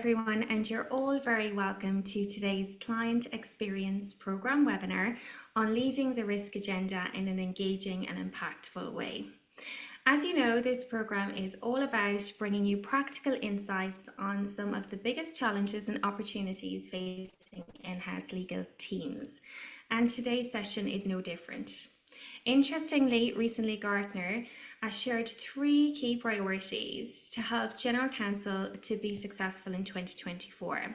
everyone, and you're all very welcome to today's Client Experience Programme webinar on leading the risk agenda in an engaging and impactful way. As you know, this programme is all about bringing you practical insights on some of the biggest challenges and opportunities facing in-house legal teams. And today's session is no different. Interestingly, recently Gartner shared 3 key priorities to help General Counsel to be successful in 2024.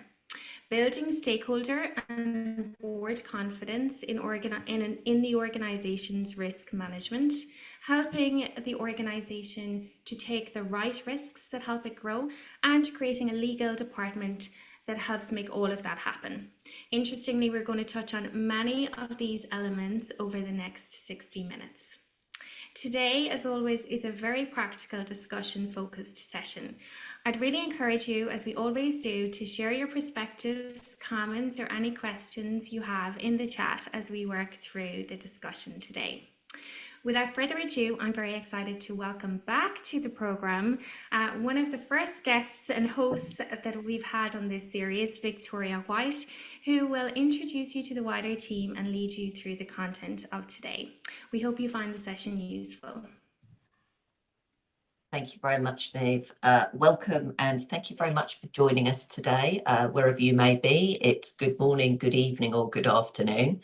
Building stakeholder and board confidence in the organisation's risk management, helping the organisation to take the right risks that help it grow, and creating a legal department that helps make all of that happen. Interestingly, we're going to touch on many of these elements over the next 60 minutes. Today, as always, is a very practical discussion-focused session. I'd really encourage you, as we always do, to share your perspectives, comments, or any questions you have in the chat as we work through the discussion today. Without further ado, I'm very excited to welcome back to the programme one of the first guests and hosts that we've had on this series, Victoria White, who will introduce you to the wider team and lead you through the content of today. We hope you find the session useful. Thank you very much, Neve. Welcome, and thank you very much for joining us today, wherever you may be. It's good morning, good evening, or good afternoon.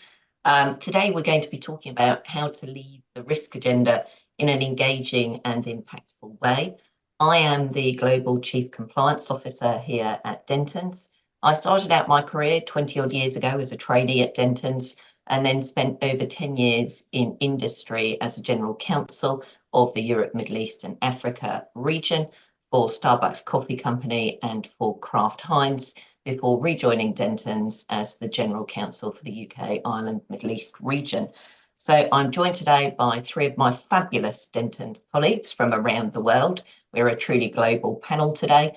Today, we're going to be talking about how to lead the risk agenda in an engaging and impactful way. I am the Global Chief Compliance Officer here at Dentons. I started out my career 20 odd years ago as a trainee at Dentons, and then spent over 10 years in industry as a General Counsel of the Europe, Middle East and Africa region for Starbucks Coffee Company and for Kraft Heinz, before rejoining Dentons as the General Counsel for the UK, Ireland, Middle East region. So I'm joined today by 3 of my fabulous Dentons colleagues from around the world. We're a truly global panel today.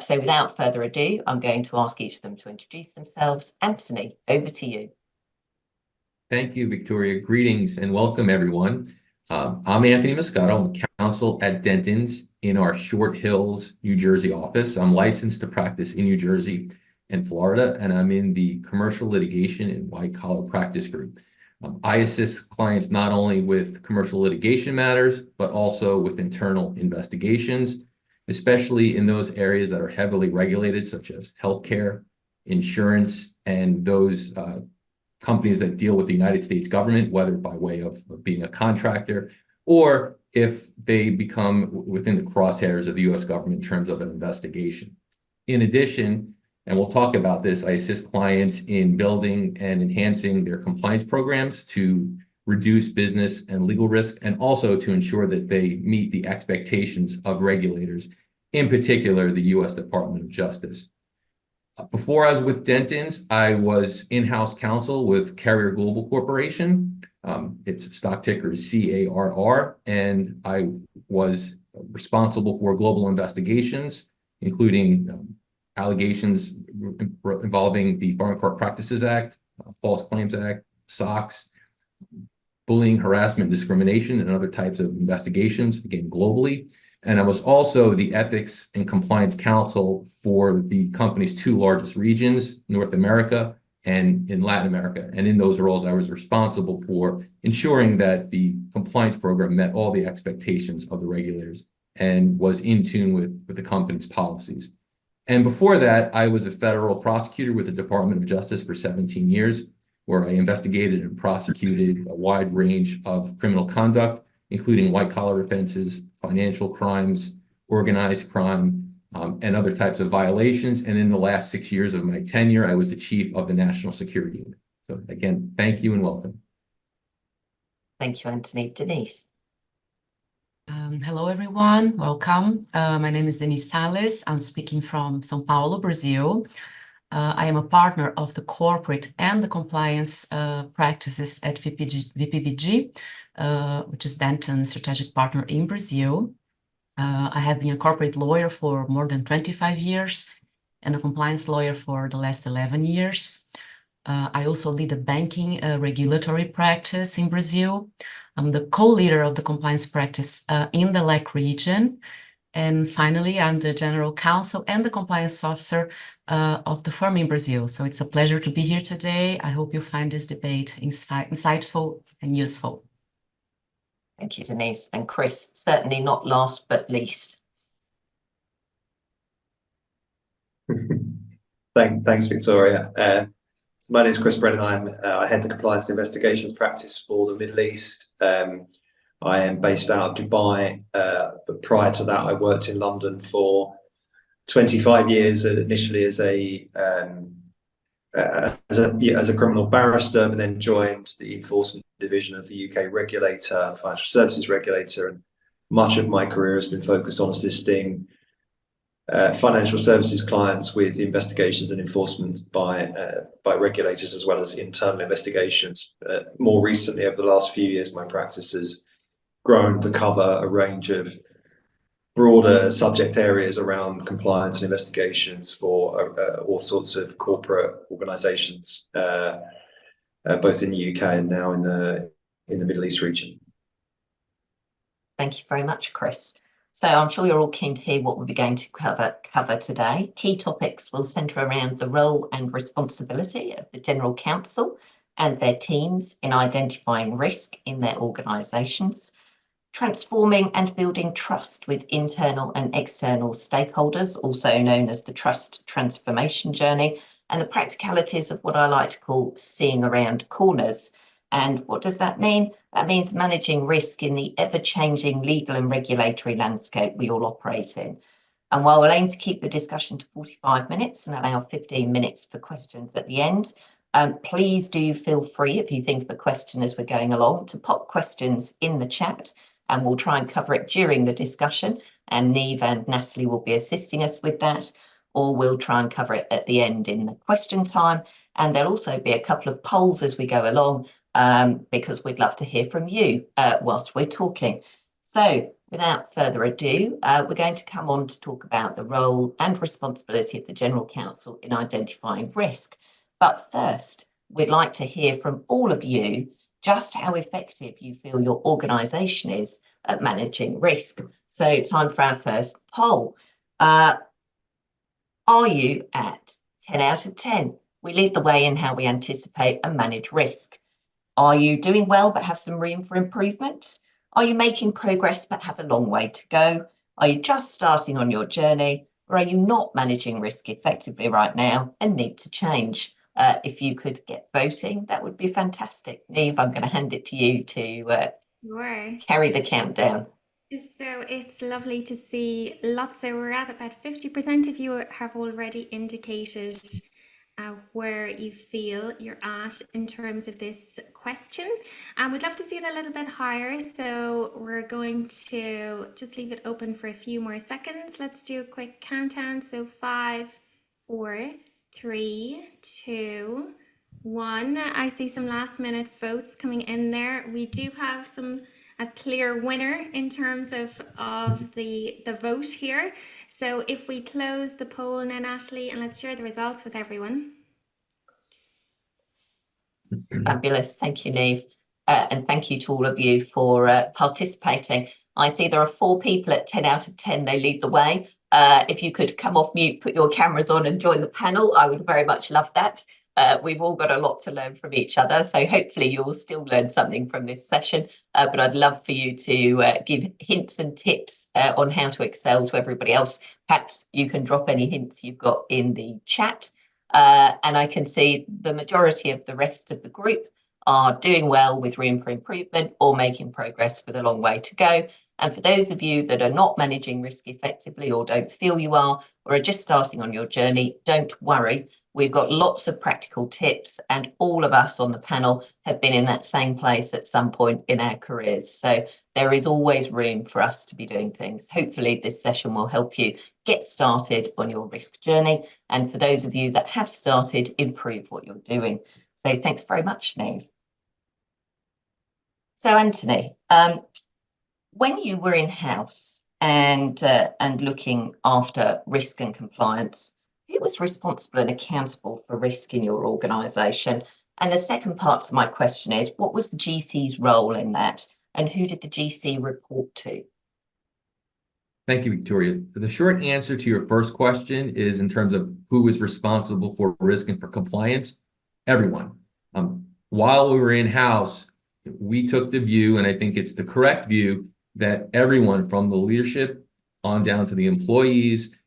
So without further ado, I'm going to ask each of them to introduce themselves. Anthony, over to you. Thank you, Victoria. Greetings and welcome, everyone. I'm Anthony Moscato. I'm a counsel at Dentons in our Short Hills, New Jersey office. I'm licensed to practice in New Jersey and Florida, and I'm in the commercial litigation and white-collar practice group. I assist clients not only with commercial litigation matters, but also with internal investigations, especially in those areas that are heavily regulated, such as healthcare, insurance, and those companies that deal with the United States government, whether by way of being a contractor or if they become within the crosshairs of the U.S. government in terms of an investigation. In addition, and we'll talk about this, I assist clients in building and enhancing their compliance programs to reduce business and legal risk, and also to ensure that they meet the expectations of regulators, in particular, the U.S. Department of Justice. Before I was with Dentons, I was in-house counsel with Carrier Global Corporation. Its stock ticker is CARR, and I was responsible for global investigations, including allegations involving the Foreign Corrupt Practices Act, False Claims Act, SOX, bullying, harassment, discrimination, and other types of investigations, again, globally. And I was also the ethics and compliance counsel for the company's 2 largest regions, North America and in Latin America. And in those roles, I was responsible for ensuring that the compliance program met all the expectations of the regulators and was in tune with the company's policies. And before that, I was a federal prosecutor with the Department of Justice for 17 years, where I investigated and prosecuted a wide range of criminal conduct, including white-collar offenses, financial crimes, organized crime, and other types of violations. And in the last 6 years of my tenure, I was the chief of the National Security Unit. So again, thank you and welcome. Thank you, Anthony. Denise. Hello, everyone. Welcome. My name is Denise Salles. I'm speaking from São Paulo, Brazil. I am a partner of the corporate and the compliance practices at VPBG, which is Dentons strategic partner in Brazil. I have been a corporate lawyer for more than 25 years and a compliance lawyer for the last 11 years. I also lead a banking regulatory practice in Brazil. I'm the co-leader of the compliance practice in the LAC region. And finally, I'm the General Counsel and the Compliance Officer of the firm in Brazil. So it's a pleasure to be here today. I hope you find this debate insightful and useful. Thank you, Denise. And Chris, certainly not last but least. Thanks, Victoria. So my name is Chris Brennan. I head the Compliance and Investigations practice for the Middle East. I am based out of Dubai, but prior to that, I worked in London for 25 years, initially as a criminal barrister, but then joined the enforcement division of the UK regulator, financial services regulator, and much of my career has been focused on assisting financial services clients with investigations and enforcement by regulators, as well as internal investigations. More recently, over the last few years, my practice has grown to cover a range of broader subject areas around compliance and investigations for all sorts of corporate organisations, both in the UK and now in the Middle East region. Thank you very much, Chris. So I'm sure you're all keen to hear what we're going to cover today. Key topics will centre around the role and responsibility of the General Counsel and their teams in identifying risk in their organisations, transforming and building trust with internal and external stakeholders, also known as the trust transformation journey, and the practicalities of what I like to call seeing around corners. And what does that mean? That means managing risk in the ever-changing legal and regulatory landscape we all operate in. And while we'll aim to keep the discussion to 45 minutes and allow 15 minutes for questions at the end, please do feel free, if you think of a question as we're going along, to pop questions in the chat, and we'll try and cover it during the discussion. And Niamh and Natalie will be assisting us with that, or we'll try and cover it at the end in the question time. And there'll also be a couple of polls as we go along, because we'd love to hear from you whilst we're talking. So without further ado, we're going to come on to talk about the role and responsibility of the General Counsel in identifying risk. But first, we'd like to hear from all of you just how effective you feel your organisation is at managing risk. So time for our first poll. Are you at 10 out of 10? We lead the way in how we anticipate and manage risk. Are you doing well but have some room for improvement? Are you making progress but have a long way to go? Are you just starting on your journey? Or are you not managing risk effectively right now and need to change? If you could get voting, that would be fantastic. Niamh, I'm going to hand it to you to carry the countdown. So it's lovely to see lots. So we're at about 50% of you have already indicated where you feel you're at in terms of this question. And we'd love to see it a little bit higher. So we're going to just leave it open for a few more seconds. Let's do a quick countdown. So 5, 4, 3, 2, 1. I see some last minute votes coming in there. We do have a clear winner in terms of the vote here. So if we close the poll now, Natalie, and let's share the results with everyone. Fabulous. Thank you, Niamh. And thank you to all of you for participating. I see there are 4 people at 10 out of 10. They lead the way. If you could come off mute, put your cameras on and join the panel, I would very much love that. We've all got a lot to learn from each other, so hopefully you'll still learn something from this session, but I'd love for you to give hints and tips on how to excel to everybody else. Perhaps you can drop any hints you've got in the chat, and I can see the majority of the rest of the group are doing well with room for improvement or making progress with a long way to go. And for those of you that are not managing risk effectively or don't feel you are, or are just starting on your journey, don't worry. We've got lots of practical tips, and all of us on the panel have been in that same place at some point in our careers. So there is always room for us to be doing things. Hopefully this session will help you get started on your risk journey. And for those of you that have started, improve what you're doing. So thanks very much, Niamh. So Anthony, when you were in-house and looking after risk and compliance, who was responsible and accountable for risk in your organisation? And the second part to my question is, what was the GC's role in that, and who did the GC report to? Thank you, Victoria. The short answer to your first question is in terms of who is responsible for risk and for compliance, everyone. While we were in-house, we took the view, and I think it's the correct view, that everyone from the leadership on down to the employees,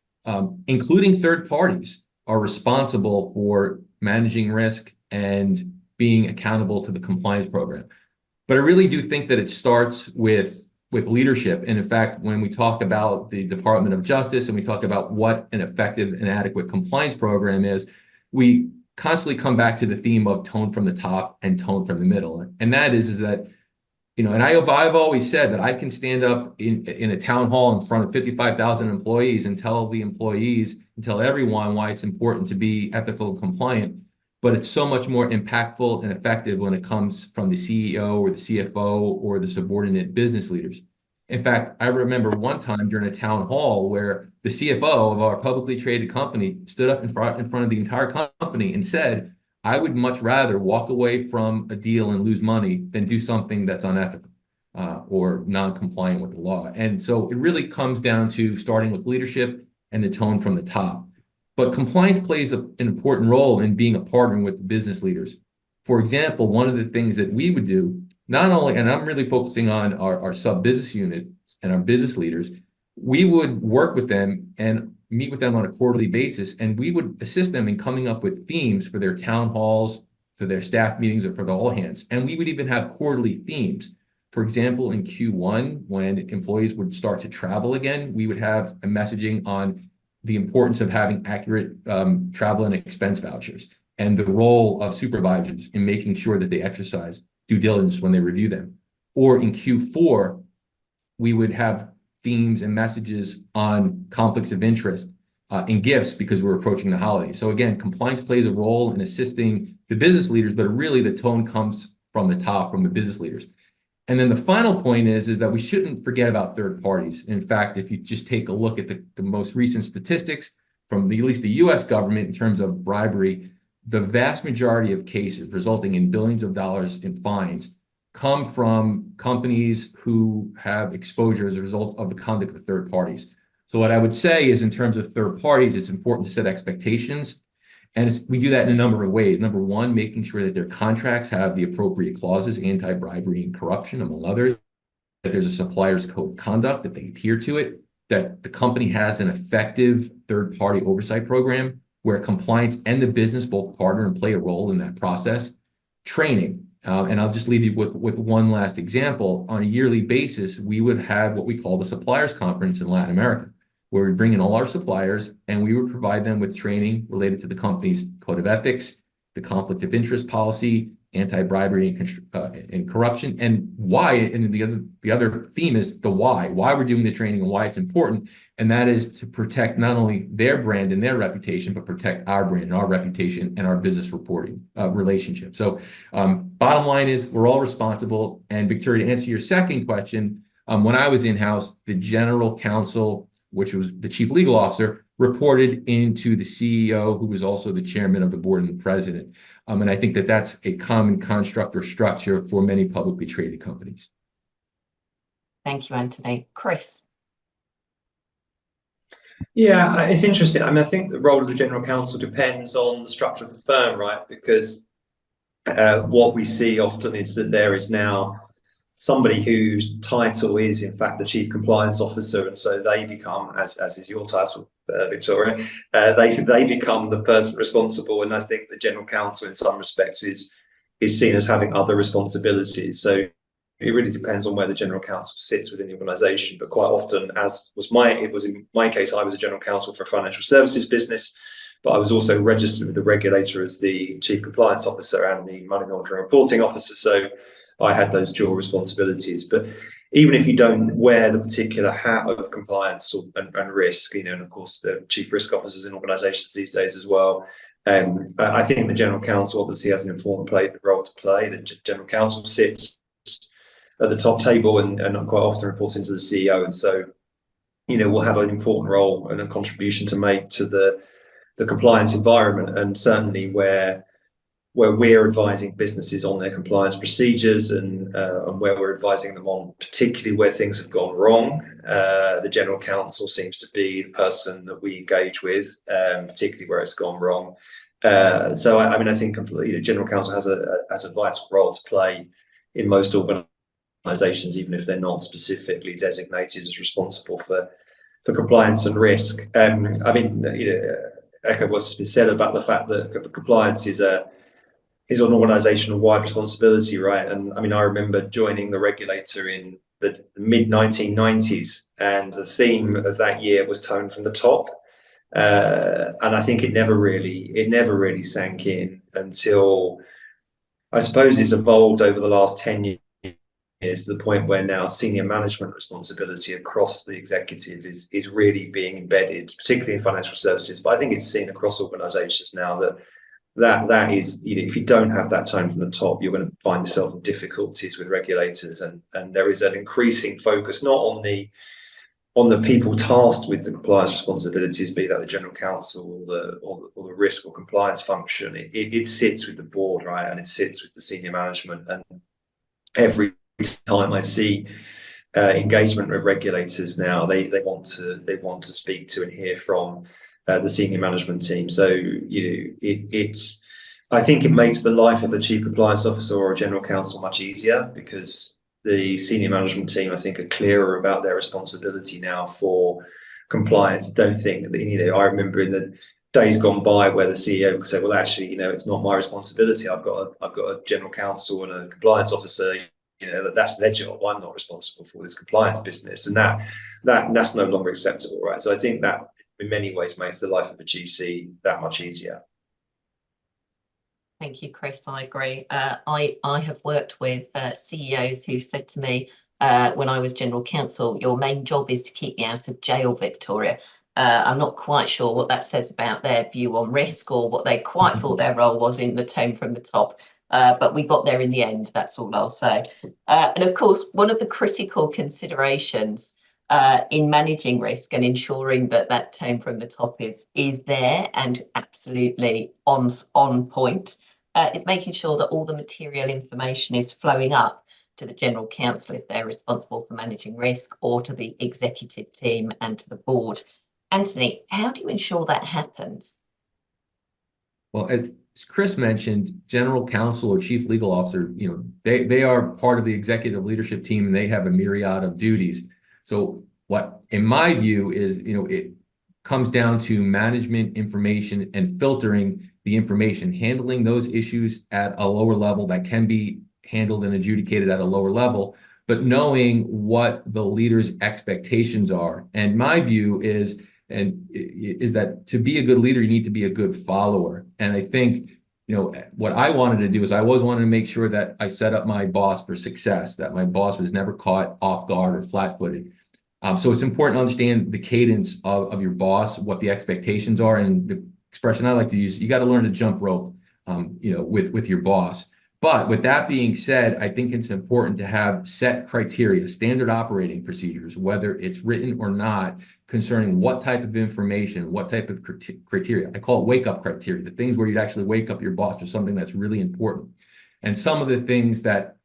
including third parties, are responsible for managing risk and being accountable to the compliance program. But I really do think that it starts with leadership. And in fact, when we talk about the Department of Justice and we talk about what an effective and adequate compliance program is, we constantly come back to the theme of tone from the top and tone from the middle. And that is that, you know, and I've always said that I can stand up in a town hall in front of 55,000 employees and tell the employees and tell everyone why it's important to be ethical and compliant. But it's so much more impactful and effective when it comes from the CEO or the CFO or the subordinate business leaders. In fact, I remember one time during a town hall where the CFO of our publicly traded company stood up in front of the entire company and said, I would much rather walk away from a deal and lose money than do something that's unethical or non-compliant with the law. And so it really comes down to starting with leadership and the tone from the top. But compliance plays an important role in being a partner with business leaders. For example, one of the things that we would do, not only, and I'm really focusing on our sub-business unit and our business leaders, we would work with them and meet with them on a quarterly basis, and we would assist them in coming up with themes for their town halls, for their staff meetings, or for the all hands. And we would even have quarterly themes. For example, in Q1, when employees would start to travel again, we would have a messaging on the importance of having accurate travel and expense vouchers and the role of supervisors in making sure that they exercise due diligence when they review them. Or in Q4, we would have themes and messages on conflicts of interest and gifts because we're approaching the holidays. So again, compliance plays a role in assisting the business leaders, but really the tone comes from the top, from the business leaders. And then the final point is that we shouldn't forget about third parties. In fact, if you just take a look at the most recent statistics from at least the US government in terms of bribery, the vast majority of cases resulting in billions of dollars in fines come from companies who have exposure as a result of the conduct of third parties. So what I would say is in terms of third parties, it's important to set expectations. And we do that in a number of ways. Number one, making sure that their contracts have the appropriate clauses, anti-bribery and corruption, among others, that there's a supplier's code of conduct, that they adhere to it, that the company has an effective third-party oversight program where compliance and the business both partner and play a role in that process. Training. And I'll just leave you with one last example. On a yearly basis, we would have what we call the Suppliers Conference in Latin America, where we bring in all our suppliers and we would provide them with training related to the company's code of ethics, the conflict of interest policy, anti-bribery and corruption, and why. And the other theme is the why we're doing the training and why it's important. And that is to protect not only their brand and their reputation, but protect our brand and our reputation and our business reporting relationship. So bottom line is we're all responsible. And Victoria, to answer your second question, when I was in-house, the general counsel, which was the chief legal officer, reported into the CEO, who was also the chairman of the board and the president. And I think that that's a common construct or structure for many publicly traded companies. Thank you, Anthony. Chris. Yeah, it's interesting. I mean, I think the role of the general counsel depends on the structure of the firm, right? Because what we see often is that there is now somebody whose title is in fact the chief compliance officer, and so they become, as is your title, Victoria, they become the person responsible. And I think the general counsel in some respects is seen as having other responsibilities. So it really depends on where the general counsel sits within the organization. But quite often, as was in my case, I was a general counsel for a financial services business, but I was also registered with the regulator as the chief compliance officer and the money laundering reporting officer. So I had those dual responsibilities. But even if you don't wear the particular hat of compliance and risk, and of course the chief risk officers in organizations these days as well, I think the general counsel obviously has an important role to play. The general counsel sits at the top table and quite often reports into the CEO, and so will have an important role and a contribution to make to the compliance environment. And certainly where where we're advising businesses on their compliance procedures and where we're advising them on particularly where things have gone wrong. The general counsel seems to be the person that we engage with, particularly where it's gone wrong. So I mean, I think general counsel has a vital role to play in most organisations, even if they're not specifically designated as responsible for compliance and risk. I mean, echo what's been said about the fact that compliance is an organisational-wide responsibility, right? And I mean, I remember joining the regulator in the mid-1990s, and the theme of that year was "Tone from the Top." And I think it never really sank in until, I suppose, it's evolved over the last 10 years to the point where now senior management responsibility across the executive is really being embedded, particularly in financial services. But I think it's seen across organisations now that is, if you don't have that tone from the top, you're going to find yourself in difficulties with regulators, and there is an increasing focus not on the people tasked with the compliance responsibilities, be that the general counsel or the risk or compliance function. It sits with the board, right, and it sits with the senior management. And every time I see engagement with regulators now, they want to speak to and hear from the senior management team. So I think it makes the life of the chief compliance officer or a general counsel much easier, because the senior management team, I think, are clearer about their responsibility now for compliance. Don't think that, I remember in the days gone by where the CEO could say, well, actually, it's not my responsibility. I've got a general counsel and a compliance officer. That's their job. I'm not responsible for this compliance business, and that's no longer acceptable, right? So I think that in many ways makes the life of a GC that much easier. Thank you, Chris. I agree. I have worked with CEOs who said to me when I was general counsel, your main job is to keep me out of jail, Victoria. I'm not quite sure what that says about their view on risk or what they quite thought their role was in the tone from the top. But we got there in the end, that's all I'll say. And of course, one of the critical considerations in managing risk and ensuring that tone from the top is there and absolutely on point is making sure that all the material information is flowing up to the general counsel if they're responsible for managing risk, or to the executive team and to the board. Anthony, how do you ensure that happens? Well, as Chris mentioned, general counsel or chief legal officer, they are part of the executive leadership team, and they have a myriad of duties. So what, in my view, is, it comes down to management information and filtering the information, handling those issues at a lower level that can be handled and adjudicated at a lower level, but knowing what the leader's expectations are. And my view is that to be a good leader, you need to be a good follower. And I think, what I wanted to do is I always wanted to make sure that I set up my boss for success, that my boss was never caught off guard or flat-footed. So it's important to understand the cadence of your boss, what the expectations are. And the expression I like to use, you got to learn to jump rope, with your boss. But with that being said, I think it's important to have set criteria, standard operating procedures, whether it's written or not, concerning what type of information, what type of criteria. I call it wake-up criteria, the things where you'd actually wake up your boss for something that's really important. And some of the things that,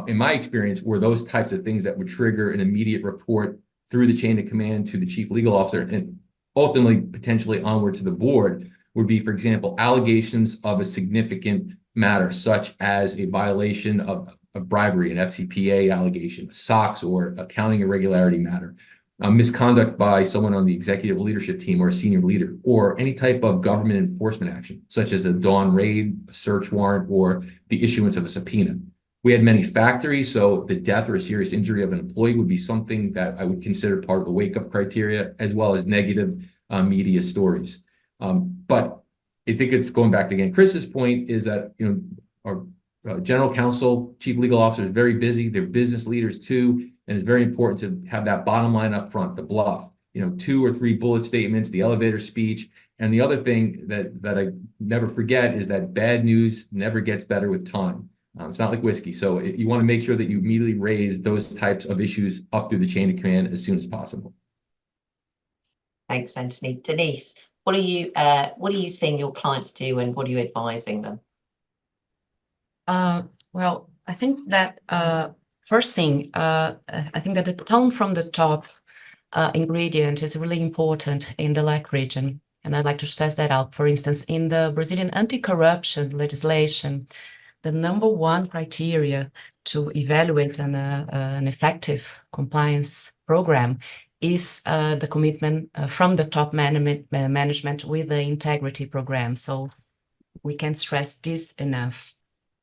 in my experience, were those types of things that would trigger an immediate report through the chain of command to the chief legal officer and ultimately potentially onward to the board, would be, for example, allegations of a significant matter, such as a violation of bribery, an FCPA allegation, SOX or accounting irregularity matter, misconduct by someone on the executive leadership team or a senior leader, or any type of government enforcement action, such as a dawn raid, a search warrant, or the issuance of a subpoena. We had many factories, so the death or a serious injury of an employee would be something that I would consider part of the wake-up criteria, as well as negative media stories. But I think it's going back to, again, Chris's point is that, our general counsel, chief legal officer is very busy. They're business leaders too. And it's very important to have that bottom line up front, the bluff, 2 or 3 bullet statements, the elevator speech. And the other thing that I never forget is that bad news never gets better with time. It's not like whiskey. So you want to make sure that you immediately raise those types of issues up through the chain of command as soon as possible. Thanks, Anthony. Denise, what are you seeing your clients do, and what are you advising them? Well, I think that first thing, I think that the tone from the top ingredient is really important in the LAC region. And I'd like to stress that out. For instance, in the Brazilian anti-corruption legislation, the number one criteria to evaluate an effective compliance program is the commitment from the top management with the integrity program. So we can't stress this enough.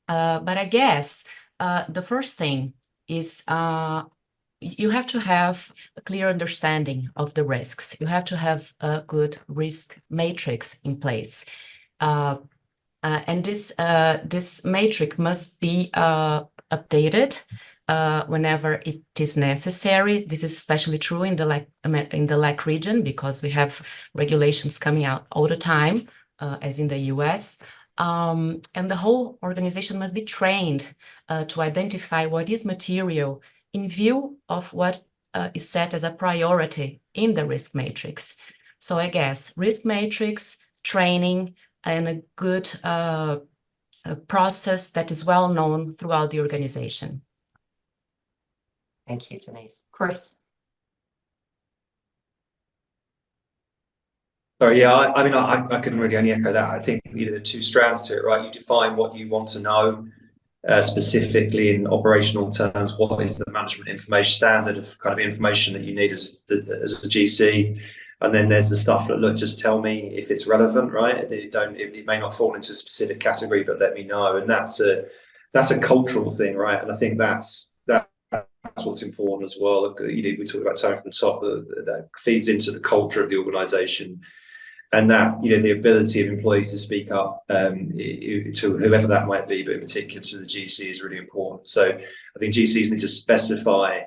But I guess the first thing is you have to have a clear understanding of the risks. You have to have a good risk matrix in place. And this matrix must be updated whenever it is necessary. This is especially true in the LAC region because we have regulations coming out all the time, as in the US. And the whole organization must be trained to identify what is material in view of what is set as a priority in the risk matrix. So I guess risk matrix, training, and a good process that is well known throughout the organization. Thank you, Denise. Chris? Sorry, yeah, I mean, I couldn't really only echo that. I think there are two strands to it, right? You define what you want to know, specifically in operational terms. What is the management information standard of kind of information that you need as a GC? And then there's the stuff that, look, just tell me if it's relevant, right? It may not fall into a specific category, but let me know. And that's a cultural thing, right? And I think that's what's important as well. We talk about tone from the top, that feeds into the culture of the organization. And that, the ability of employees to speak up to whoever that might be, but in particular to the GC, is really important. So I think GCs need to specify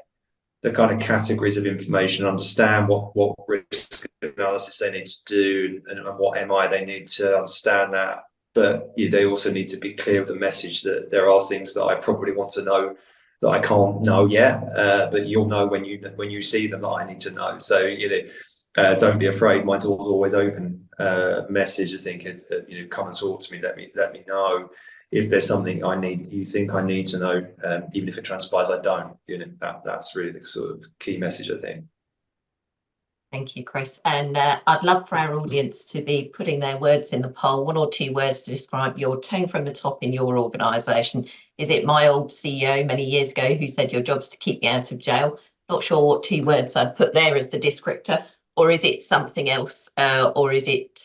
the kind of categories of information, understand what risk analysis they need to do and what MI they need to understand that. But they also need to be clear with the message that there are things that I probably want to know that I can't know yet, but you'll know when you see them that I need to know. So don't be afraid. My door's always open. Message, I think, come and talk to me. Let me know if there's something you think I need to know, even if it transpires I don't. That's really the sort of key message, I think. Thank you, Chris. And I'd love for our audience to be putting their words in the poll, 1 or 2 words to describe your tone from the top in your organisation. Is it my old CEO many years ago who said your job's to keep me out of jail? Not sure what 2 words I'd put there as the descriptor. Or is it something else? Or is it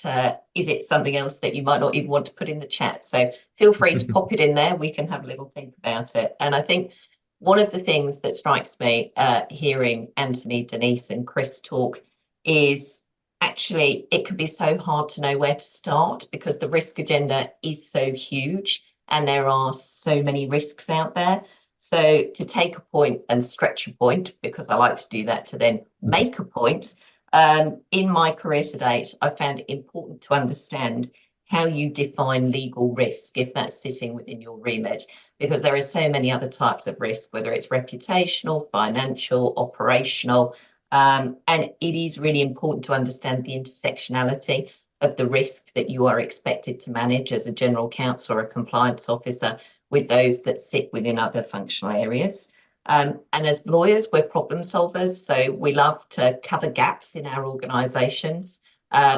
something else that you might not even want to put in the chat? So feel free to pop it in there. We can have a little think about it. And I think one of the things that strikes me hearing Anthony, Denise, and Chris talk is actually it can be so hard to know where to start because the risk agenda is so huge and there are so many risks out there. So to take a point and stretch a point, because I like to do that to then make a point. In my career to date, I found it important to understand how you define legal risk, if that's sitting within your remit, because there are so many other types of risk, whether it's reputational, financial, operational, and it is really important to understand the intersectionality of the risk that you are expected to manage as a general counsel or a compliance officer with those that sit within other functional areas. And as lawyers, we're problem solvers, so we love to cover gaps in our organisations,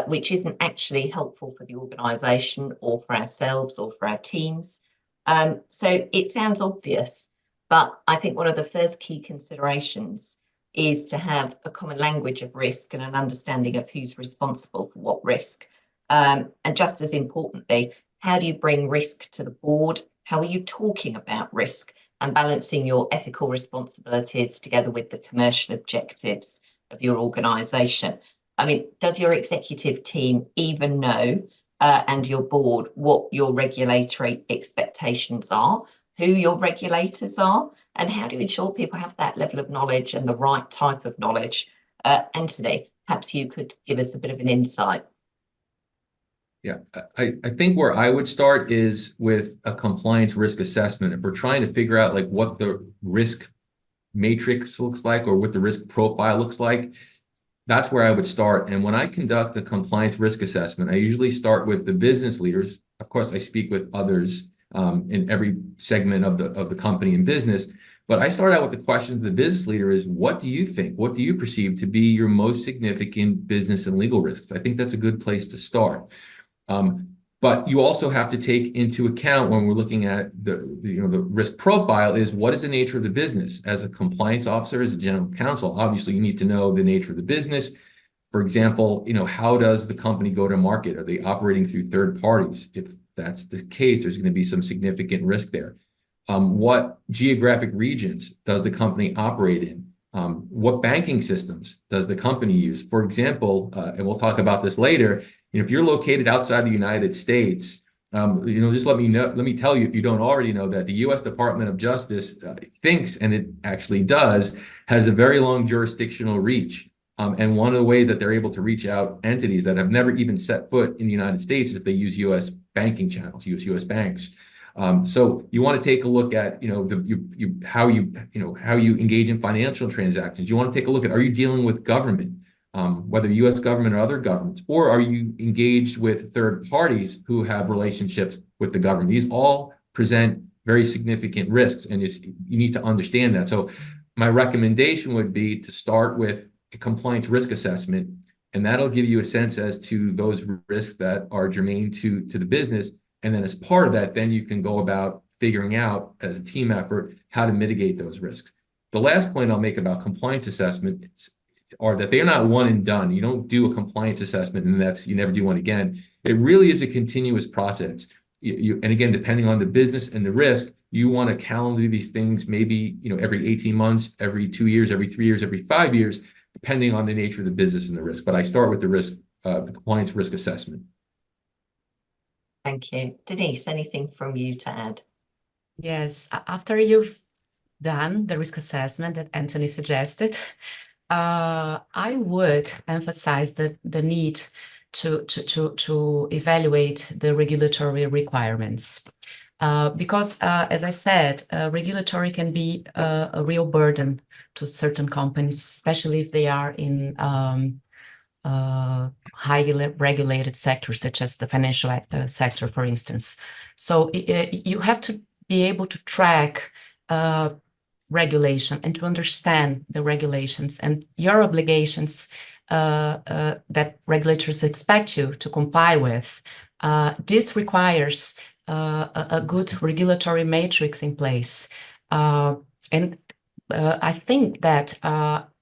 which isn't actually helpful for the organisation or for ourselves or for our teams. So it sounds obvious, but I think one of the first key considerations is to have a common language of risk and an understanding of who's responsible for what risk. And just as importantly, how do you bring risk to the board? How are you talking about risk and balancing your ethical responsibilities together with the commercial objectives of your organisation? I mean, does your executive team even know and your board what your regulatory expectations are, who your regulators are, and how do you ensure people have that level of knowledge and the right type of knowledge? Anthony, perhaps you could give us a bit of an insight. Yeah, I think where I would start is with a compliance risk assessment. If we're trying to figure out like what the risk matrix looks like or what the risk profile looks like, that's where I would start. And when I conduct a compliance risk assessment, I usually start with the business leaders. Of course, I speak with others in every segment of the company and business. But I start out with the question to the business leader is, what do you think? What do you perceive to be your most significant business and legal risks? I think that's a good place to start. But you also have to take into account when we're looking at the risk profile is, what is the nature of the business? As a compliance officer, as a general counsel, obviously you need to know the nature of the business. For example, how does the company go to market? Are they operating through third parties? If that's the case, there's going to be some significant risk there. What geographic regions does the company operate in? What banking systems does the company use? For example, and we'll talk about this later, if you're located outside the United States, just let me tell you, if you don't already know, that the U.S. Department of Justice thinks, and it actually does, has a very long jurisdictional reach. And one of the ways that they're able to reach out entities that have never even set foot in the United States is if they use U.S. banking channels, use U.S. banks. So you want to take a look at how you engage in financial transactions. You want to take a look at, are you dealing with government, whether U.S. government or other governments, or are you engaged with third parties who have relationships with the government? These all present very significant risks, and you need to understand that. So my recommendation would be to start with a compliance risk assessment, and that'll give you a sense as to those risks that are germane to the business. And then as part of that, then you can go about figuring out as a team effort how to mitigate those risks. The last point I'll make about compliance assessments are that they're not one and done. You don't do a compliance assessment and you never do one again. It really is a continuous process. And again, depending on the business and the risk, you want to calendar these things maybe every 18 months, every 2 years, every 3 years, every 5 years, depending on the nature of the business and the risk. But I start with the compliance risk assessment. Thank you. Denise, anything from you to add? Yes, after you've done the risk assessment that Anthony suggested, I would emphasize the need to evaluate the regulatory requirements. Because, as I said, regulatory can be a real burden to certain companies, especially if they are in highly regulated sectors, such as the financial sector, for instance. So you have to be able to track regulation and to understand the regulations and your obligations that regulators expect you to comply with. This requires a good regulatory matrix in place. And I think that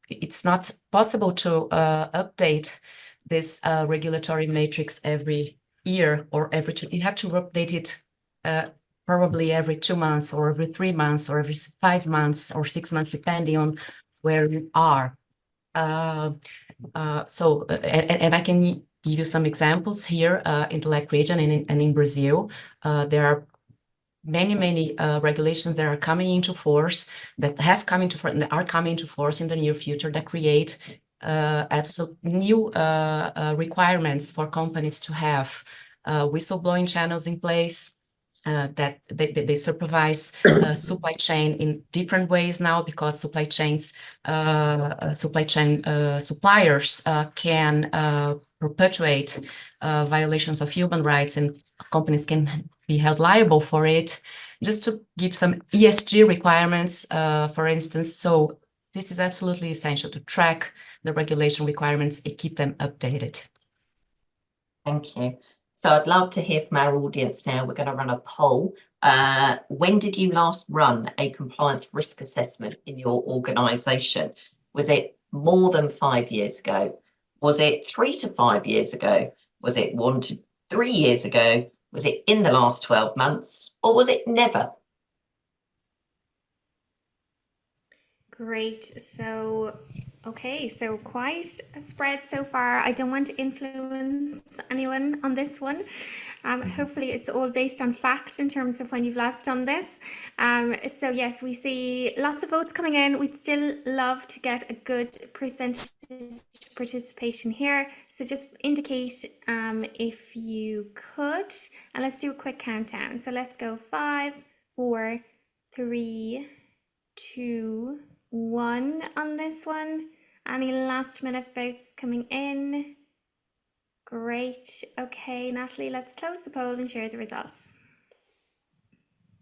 it's not possible to update this regulatory matrix every year or every two. You have to update it probably every 2 months or every 3 months or every 5 months or 6 months, depending on where you are. And I can give you some examples here in the LAC region and in Brazil. There are many regulations that are coming into force, that have come into force, and are coming into force in the near future, that create absolute new requirements for companies to have whistleblowing channels in place, that they supervise supply chain in different ways now, because supply chain suppliers can perpetuate violations of human rights, and companies can be held liable for it. Just to give some ESG requirements, for instance. So this is absolutely essential to track the regulation requirements and keep them updated. Thank you. So I'd love to hear from our audience now. We're going to run a poll. When did you last run a compliance risk assessment in your organisation? Was it more than 5 years ago? Was it 3 to 5 years ago? Was it 1 to 3 years ago? Was it in the last 12 months? Or was it never? Great. So, okay, so quite a spread so far. I don't want to influence anyone on this one. Hopefully it's all based on fact in terms of when you've last done this. So yes, we see lots of votes coming in. We'd still love to get a good percentage participation here. So just indicate if you could, and let's do a quick countdown. So let's go 5, 4, 3, 2, 1 on this one. Any last minute votes coming in? Great. Okay, Natalie, let's close the poll and share the results.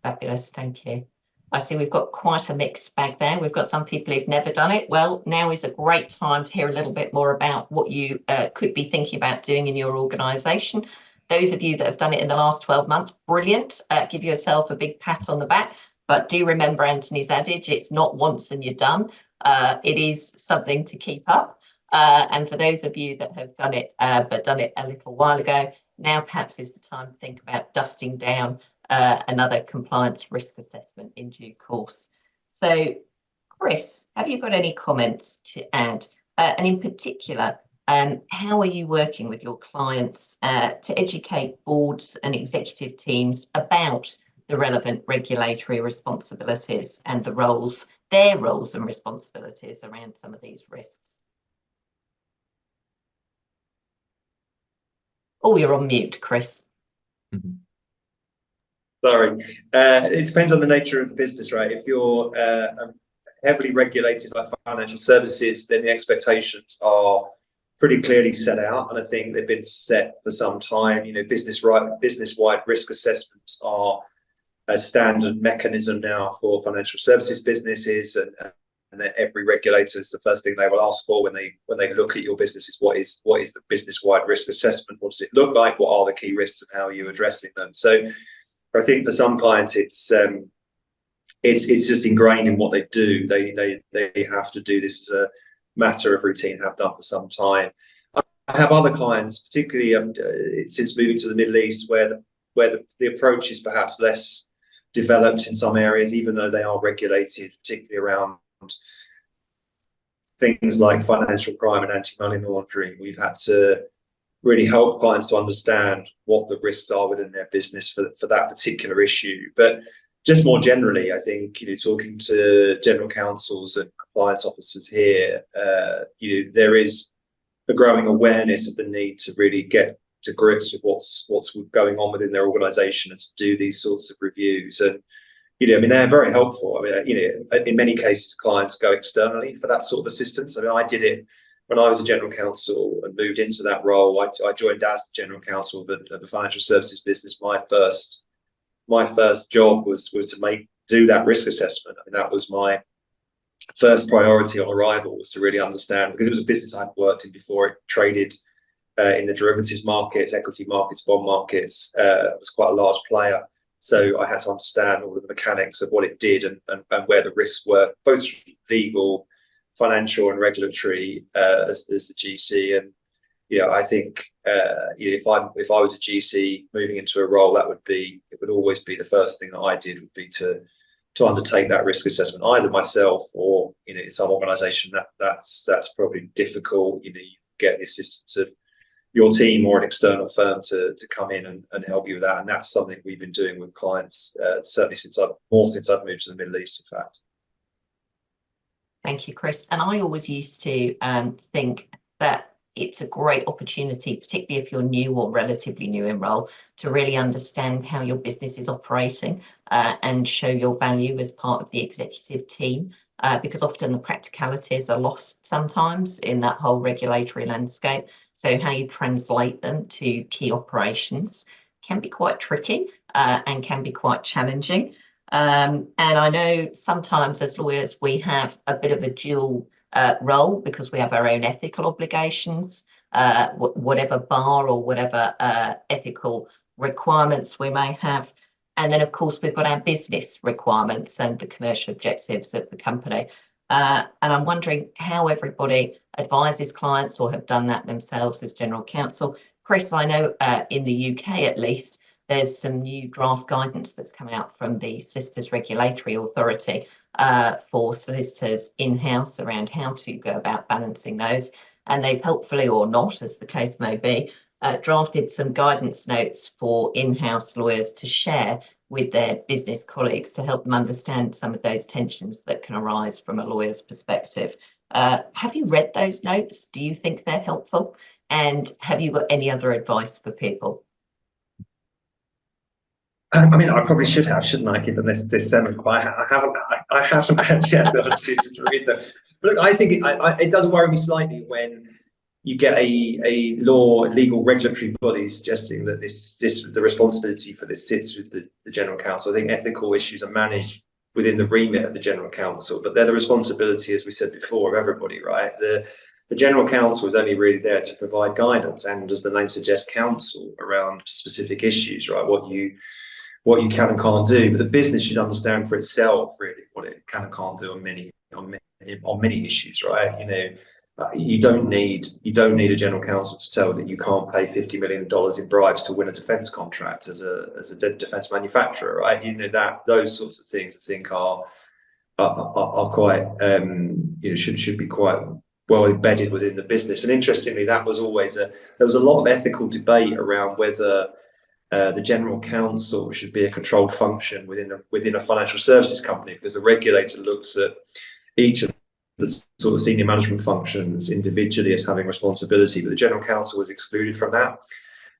Fabulous, thank you. I see we've got quite a mixed bag there. We've got some people who've never done it. Well, now is a great time to hear a little bit more about what you could be thinking about doing in your organisation. Those of you that have done it in the last 12 months, brilliant. Give yourself a big pat on the back. But do remember Anthony's adage, it's not once and you're done. It is something to keep up. And for those of you that have done it, but done it a little while ago, now perhaps is the time to think about dusting down another compliance risk assessment in due course. So, Chris, have you got any comments to add? And in particular, how are you working with your clients to educate boards and executive teams about the relevant regulatory responsibilities and the roles, their roles and responsibilities around some of these risks? Oh, you're on mute, Chris. Sorry. It depends on the nature of the business, right? If you're heavily regulated by financial services, then the expectations are pretty clearly set out, and I think they've been set for some time. You know, business-wide risk assessments are a standard mechanism now for financial services businesses, and that every regulator is the first thing they will ask for when they look at your business is what is the business-wide risk assessment? What does it look like? What are the key risks and how are you addressing them? So I think for some clients it's just ingrained in what they do. They have to do this as a matter of routine, have done for some time. I have other clients, particularly since moving to the Middle East, where the approach is perhaps less developed in some areas, even though they are regulated, particularly around things like financial crime and anti-money laundering. We've had to really help clients to understand what the risks are within their business for that particular issue. But just more generally, I think, you know, talking to general counsels and compliance officers here, you know, there is a growing awareness of the need to really get to grips with what's going on within their organisation and to do these sorts of reviews. And, you know, I mean, they're very helpful. I mean, you know, in many cases, clients go externally for that sort of assistance. I mean, I did it when I was a general counsel and moved into that role. I joined as the general counsel of the financial services business. My first job was to do that risk assessment. I mean, that was my first priority on arrival, was to really understand, because it was a business I'd worked in before. It traded in the derivatives markets, equity markets, bond markets. It was quite a large player. So I had to understand all of the mechanics of what it did and where the risks were, both legal, financial and regulatory, as the GC. And, you know, I think, you know, if I was a GC moving into a role, it would always be the first thing that I did would be to undertake that risk assessment, either myself or, you know, in some organisation that's probably difficult. You know, you get the assistance of your team or an external firm to come in and help you with that. And that's something we've been doing with clients, certainly since I've moved to the Middle East, in fact. Thank you, Chris. And I always used to think that it's a great opportunity, particularly if you're new or relatively new in role, to really understand how your business is operating and show your value as part of the executive team, because often the practicalities are lost sometimes in that whole regulatory landscape. So how you translate them to key operations can be quite tricky and can be quite challenging. And I know sometimes as lawyers, we have a bit of a dual role because we have our own ethical obligations, whatever bar or whatever ethical requirements we may have. And then, of course, we've got our business requirements and the commercial objectives of the company. And I'm wondering how everybody advises clients or have done that themselves as general counsel. Chris, I know in the UK at least, there's some new draft guidance that's come out from the Solicitors Regulatory Authority for solicitors in-house around how to go about balancing those. And they've helpfully, or not, as the case may be, drafted some guidance notes for in-house lawyers to share with their business colleagues to help them understand some of those tensions that can arise from a lawyer's perspective. Have you read those notes? Do you think they're helpful? And have you got any other advice for people? I mean, I probably should have, shouldn't I? Given this sounded quite. I haven't actually had the opportunity to read them. But look, I think it does worry me slightly when, you get a legal regulatory body suggesting that the responsibility for this sits with the General Counsel. I think ethical issues are managed within the remit of the General Counsel, but they're the responsibility, as we said before, of everybody, right? The General Counsel is only really there to provide guidance and, as the name suggests, counsel around specific issues, right? What you can and can't do, but the business should understand for itself really what it can and can't do on many issues, right? You don't need a General Counsel to tell that you can't pay $50 million in bribes to win a defence contract as a defence manufacturer, right? That those sorts of things I think are quite should be quite well embedded within the business. And interestingly, there was a lot of ethical debate around whether the General Counsel should be a controlled function within a financial services company, because the regulator looks at each of the sort of senior management functions individually as having responsibility, but the General Counsel was excluded from that.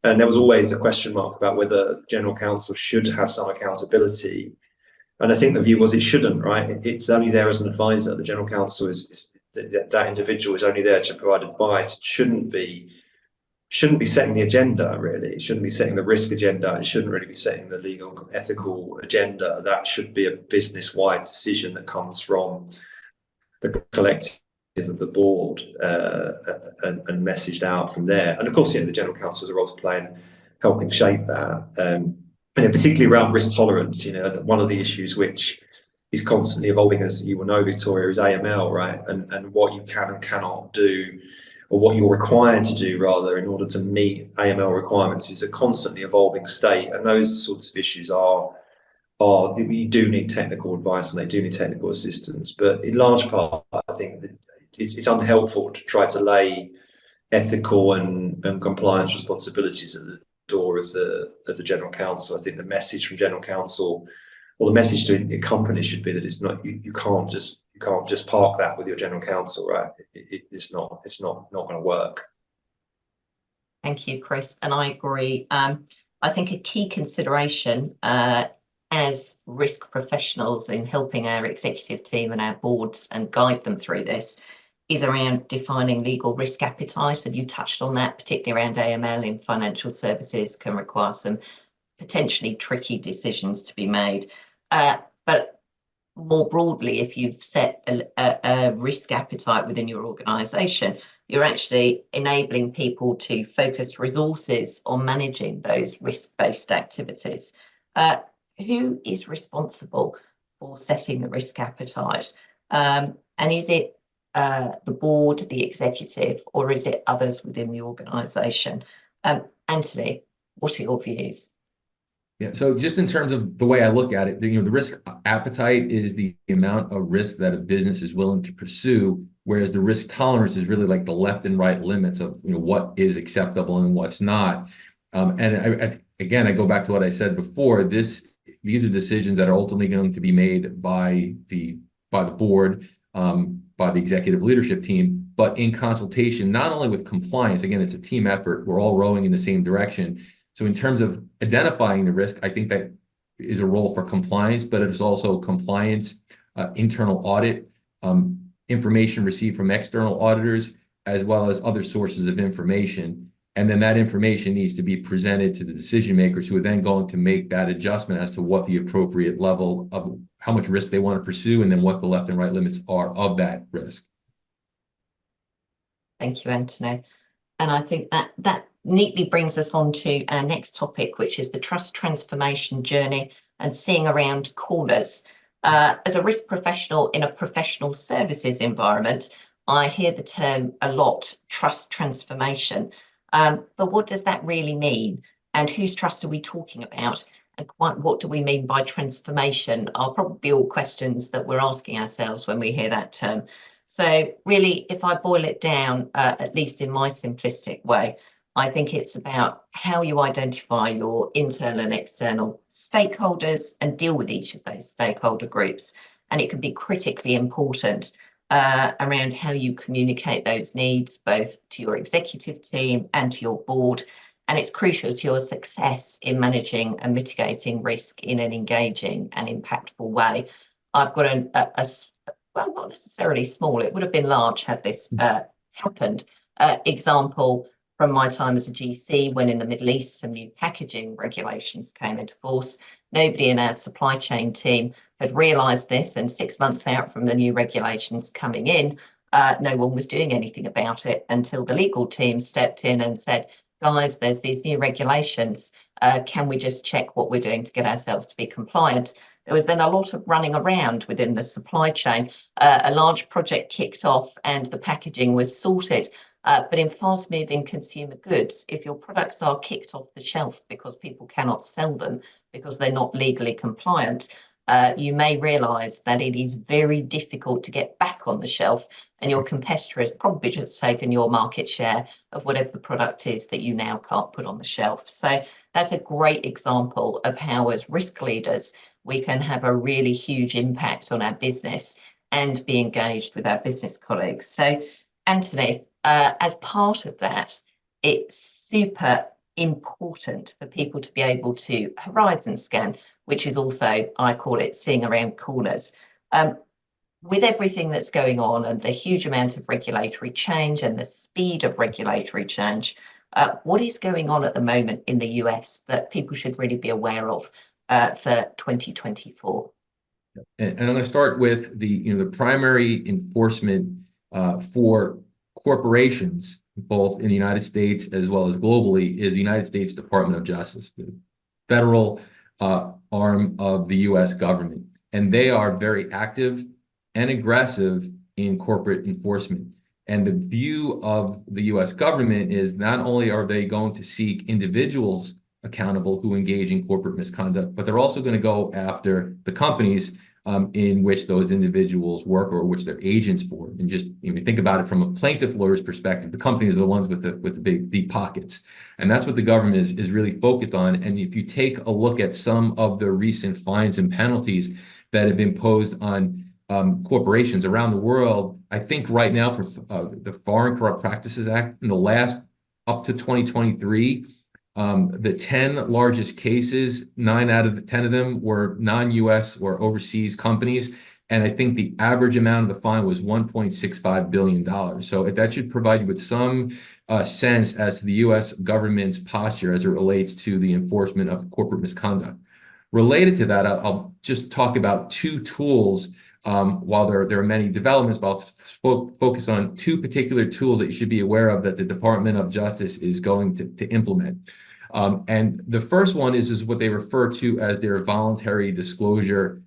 And there was always a question mark about whether the General Counsel should have some accountability. And I think the view was it shouldn't, right? It's only there as an advisor. The General Counsel that individual is only there to provide advice. It shouldn't be setting the agenda, really. It shouldn't be setting the risk agenda. It shouldn't really be setting the legal, ethical agenda. That should be a business-wide decision that comes from the collective of the board and messaged out from there. And of course, the General Counsel has a role to play in helping shape that. And particularly around risk tolerance, one of the issues which is constantly evolving, as you will know, Victoria, is AML, right? And what you can and cannot do, or what you're required to do, rather, in order to meet AML requirements, is a constantly evolving state. And those sorts of issues you do need technical advice and they do need technical assistance. But in large part, I think that it's unhelpful to try to lay ethical and compliance responsibilities at the door of the General Counsel. I think the message from General Counsel, or the message to companies, should be that it's not you can't just park that with your General Counsel, right? It's not going to work. Thank you, Chris, and I agree. I think a key consideration as risk professionals in helping our executive team and our boards and guide them through this is around defining legal risk appetite. And you touched on that, particularly around AML in financial services can require some potentially tricky decisions to be made. But more broadly, if you've set a risk appetite within your organisation, you're actually enabling people to focus resources on managing those risk-based activities. Who is responsible for setting the risk appetite? And is it the board, the executive, or is it others within the organisation? Anthony, what are your views? Yeah, so just in terms of the way I look at it, the risk appetite is the amount of risk that a business is willing to pursue, whereas the risk tolerance is really like the left and right limits of what is acceptable and what's not. And again, I go back to what I said before. These are decisions that are ultimately going to be made by the board, by the executive leadership team, but in consultation not only with compliance. Again, it's a team effort. We're all rowing in the same direction. So in terms of identifying the risk, I think that is a role for compliance, but it is also compliance, internal audit, information received from external auditors, as well as other sources of information. And then that information needs to be presented to the decision makers, who are then going to make that adjustment as to what the appropriate level of how much risk they want to pursue, and then what the left and right limits are of that risk. Thank you, Anthony. And I think that neatly brings us on to our next topic, which is the trust transformation journey and seeing around corners. As a risk professional in a professional services environment, I hear the term a lot, trust transformation. But what does that really mean? And whose trust are we talking about? And what do we mean by transformation? Are probably all questions that we're asking ourselves when we hear that term. So really, if I boil it down, at least in my simplistic way, I think it's about how you identify your internal and external stakeholders and deal with each of those stakeholder groups. And it can be critically important around how you communicate those needs, both to your executive team and to your board. And it's crucial to your success in managing and mitigating risk in an engaging and impactful way. I've got well, not necessarily small, it would have been large had this happened, Example from my time as a GC, when in the Middle East some new packaging regulations came into force, nobody in our supply chain team had realised this, and 6 months out from the new regulations coming in, no one was doing anything about it until the legal team stepped in and said, guys, there's these new regulations. Can we just check what we're doing to get ourselves to be compliant? There was then a lot of running around within the supply chain. A large project kicked off and the packaging was sorted. But in fast-moving consumer goods, if your products are kicked off the shelf because people cannot sell them because they're not legally compliant, you may realise that it is very difficult to get back on the shelf, and your competitor has probably just taken your market share of whatever the product is that you now can't put on the shelf. So that's a great example of how, as risk leaders, we can have a really huge impact on our business and be engaged with our business colleagues. So, Anthony, as part of that, it's super important for people to be able to horizon scan, which is also, I call it, seeing around corners. With everything that's going on and the huge amount of regulatory change and the speed of regulatory change, what is going on at the moment in the US that people should really be aware of for 2024? And I'm going to start with the primary enforcement for corporations, both in the United States as well as globally, is the United States Department of Justice, the federal arm of the U.S. government. And they are very active and aggressive in corporate enforcement. And the view of the U.S. government is not only are they going to seek individuals accountable who engage in corporate misconduct, but they're also going to go after the companies in which those individuals work or which they're agents for. And just think about it from a plaintiff lawyer's perspective, the companies are the ones with the big deep pockets. And that's what the government is really focused on. And if you take a look at some of the recent fines and penalties that have been imposed on corporations around the world, I think right now for the Foreign Corrupt Practices Act, in the last up to 2023, the 10 largest cases, 9 out of the 10 of them were non-US or overseas companies. And I think the average amount of the fine was $1.65 billion. So that should provide you with some sense as to the US government's posture as it relates to the enforcement of corporate misconduct. Related to that, I'll just talk about 2 tools. While there are many developments, but I'll focus on 2 particular tools that you should be aware of that the Department of Justice is going to implement. And the first one is what they refer to as their voluntary disclosure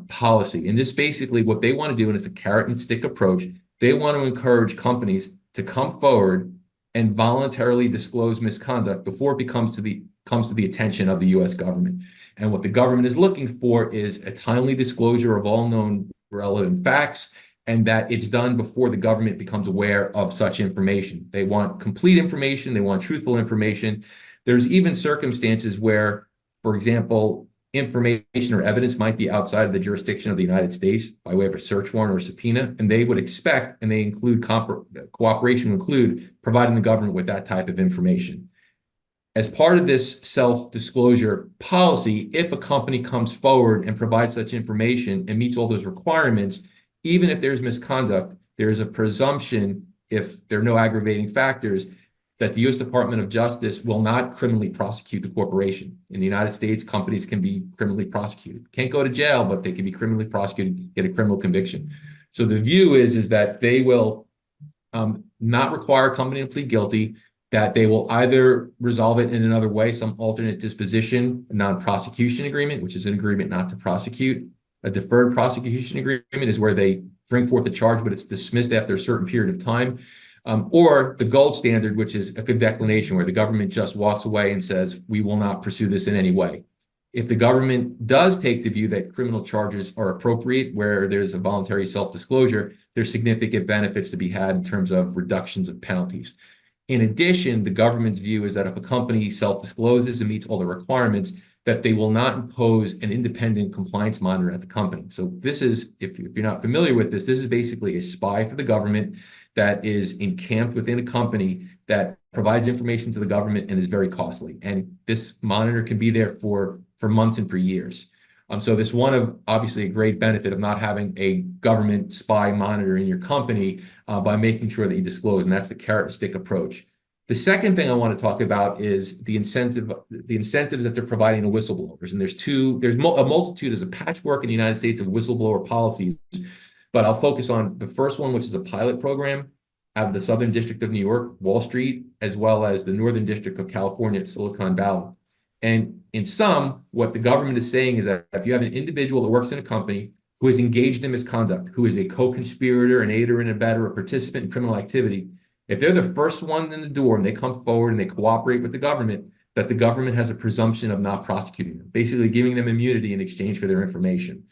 policy. And this basically what they want to do, and it's a carrot and stick approach. They want to encourage companies to come forward and voluntarily disclose misconduct before it comes to the attention of the U.S. government. And what the government is looking for is a timely disclosure of all known relevant facts, and that it's done before the government becomes aware of such information. They want complete information. They want truthful information. There's even circumstances where, for example, information or evidence might be outside of the jurisdiction of the United States by way of a search warrant or a subpoena, and they would expect, and they include cooperation will include providing the government with that type of information. As part of this self-disclosure policy, if a company comes forward and provides such information and meets all those requirements, even if there's misconduct, there's a presumption, if there are no aggravating factors, that the U.S. Department of Justice will not criminally prosecute the corporation. In the United States, companies can be criminally prosecuted. Can't go to jail, but they can be criminally prosecuted, get a criminal conviction. So the view is that they will not require a company to plead guilty, that they will either resolve it in another way, some alternate disposition, a non-prosecution agreement, which is an agreement not to prosecute. A deferred prosecution agreement is where they bring forth a charge, but it's dismissed after a certain period of time. Or the gold standard, which is a good declination, where the government just walks away and says, we will not pursue this in any way. If the government does take the view that criminal charges are appropriate, where there's a voluntary self-disclosure, there's significant benefits to be had in terms of reductions of penalties. In addition, the government's view is that if a company self-discloses and meets all the requirements, that they will not impose an independent compliance monitor at the company. So this is, if you're not familiar with this is basically a spy for the government that is encamped within a company that provides information to the government and is very costly. And this monitor can be there for months and for years. So this one of obviously a great benefit of not having a government spy monitoring your company by making sure that you disclose, and that's the carrot and stick approach. The second thing I want to talk about is the incentives that they're providing to whistleblowers. And there's a multitude, there's a patchwork in the United States of whistleblower policies, but I'll focus on the first one, which is a pilot program out of the Southern District of New York, Wall Street, as well as the Northern District of California, Silicon Valley. And in sum, what the government is saying is that if you have an individual that works in a company who is engaged in misconduct, who is a co-conspirator, an aider and abetter, a participant in criminal activity, if they're the first one in the door and they come forward and they cooperate with the government, that the government has a presumption of not prosecuting them, basically giving them immunity in exchange for their information.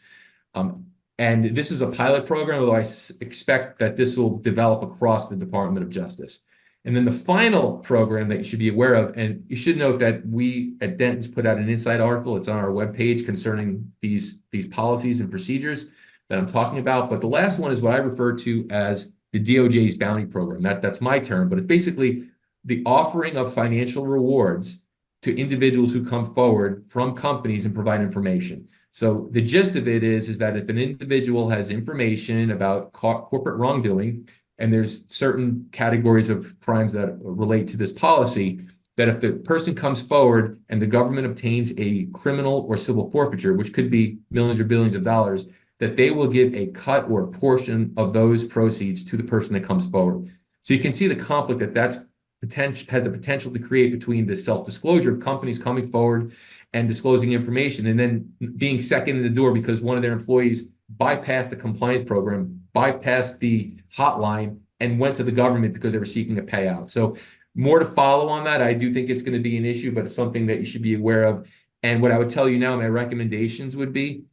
And this is a pilot program, although I expect that this will develop across the Department of Justice. And then the final program that you should be aware of, and you should note that we at Dentons put out an inside article. It's on our webpage concerning these policies and procedures that I'm talking about. But the last one is what I refer to as the DOJ's bounty program. That's my term, but it's basically the offering of financial rewards to individuals who come forward from companies and provide information. So the gist of it is that if an individual has information about corporate wrongdoing, and there's certain categories of crimes that relate to this policy, that if the person comes forward and the government obtains a criminal or civil forfeiture, which could be millions or billions of dollars, that they will give a cut or a portion of those proceeds to the person that comes forward. So you can see the conflict has the potential to create between the self-disclosure of companies coming forward and disclosing information, and then being second in the door because one of their employees bypassed the compliance program, bypassed the hotline, and went to the government because they were seeking a payout. So more to follow on that. I do think it's going to be an issue, but it's something that you should be aware of. And what I would tell you now, my recommendations would be,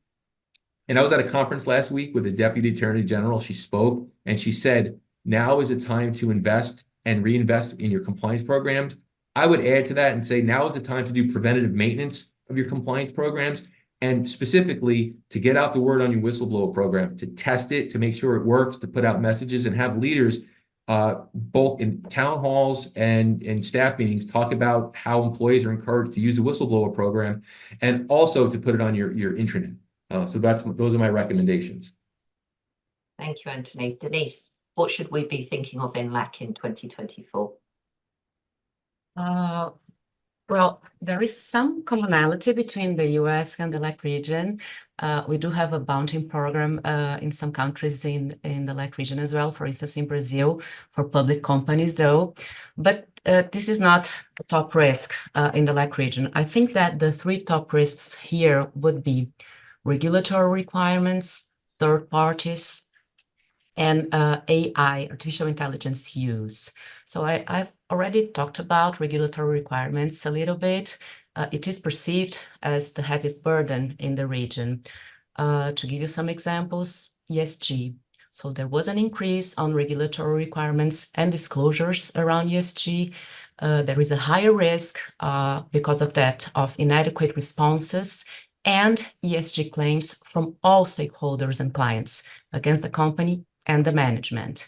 and I was at a conference last week with the Deputy Attorney General. She spoke and she said, now is the time to invest and reinvest in your compliance programs. I would add to that and say, now is the time to do preventative maintenance of your compliance programs, and specifically to get out the word on your whistleblower program, to test it, to make sure it works, to put out messages and have leaders both in town halls and in staff meetings talk about how employees are encouraged to use the whistleblower program, and also to put it on your intranet. So those are my recommendations. Thank you, Anthony. Denise, what should we be thinking of in LAC in 2024? Well, there is some commonality between the US and the LAC region. We do have a bounty program in some countries in the LAC region as well, for instance, in Brazil, for public companies, though. But this is not a top risk in the LAC region. I think that the three top risks here would be regulatory requirements, third parties, and AI, artificial intelligence use. So I've already talked about regulatory requirements a little bit. It is perceived as the heaviest burden in the region. To give you some examples, ESG. So there was an increase on regulatory requirements and disclosures around ESG. There is a higher risk because of that, of inadequate responses and ESG claims from all stakeholders and clients against the company and the management.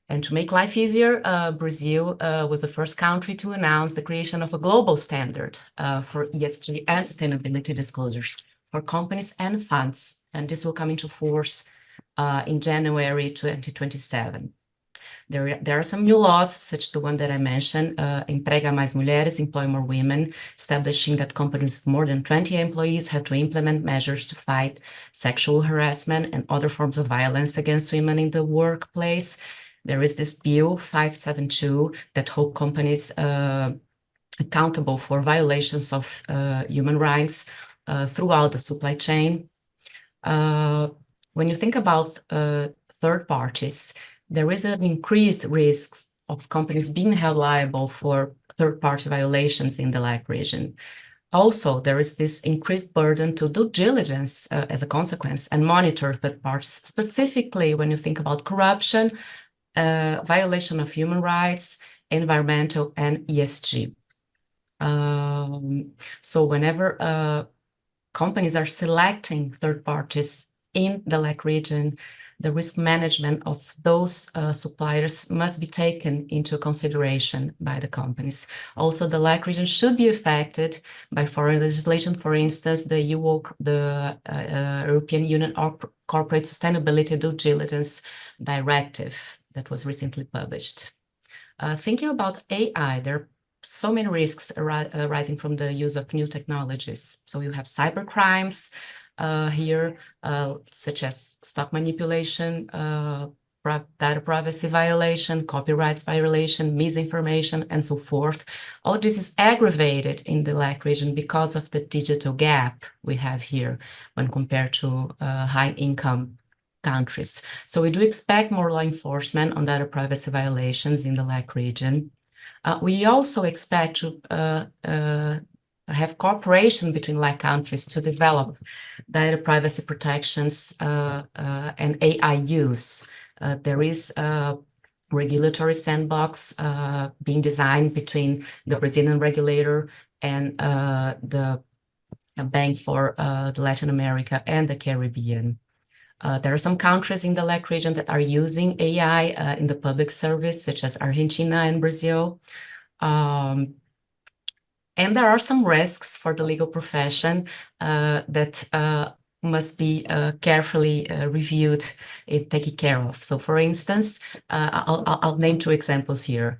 And to make life easier, Brazil was the first country to announce the creation of a global standard for ESG and sustainability disclosures for companies and funds. And this will come into force in January 2027. There are some new laws, such as the one that I mentioned, Emprega Mais Mulheres, Employ More Women, establishing that companies with more than 20 employees have to implement measures to fight sexual harassment and other forms of violence against women in the workplace. There is this bill 572 that hold companies accountable for violations of human rights throughout the supply chain. When you think about third parties, there is an increased risk of companies being held liable for third-party violations in the LAC region. Also, there is this increased burden to due diligence as a consequence and monitor third parties, specifically when you think about corruption, violation of human rights, environmental, and ESG. So whenever companies are selecting third parties in the LAC region, the risk management of those suppliers must be taken into consideration by the companies. Also, the LAC region should be affected by foreign legislation, for instance, the European Union Corporate Sustainability Due Diligence Directive that was recently published. Thinking about AI, there are so many risks arising from the use of new technologies. So you have cyber crimes here, such as stock manipulation, data privacy violation, copyrights violation, misinformation, and so forth. All this is aggravated in the LAC region because of the digital gap we have here when compared to high-income countries. So we do expect more law enforcement on data privacy violations in the LAC region. We also expect to have cooperation between LAC countries to develop data privacy protections and AI use. There is a regulatory sandbox being designed between the Brazilian regulator and the Bank for Latin America and the Caribbean. There are some countries in the LAC region that are using AI in the public service, such as Argentina and Brazil. And there are some risks for the legal profession that must be carefully reviewed and taken care of. So, for instance, I'll name two examples here.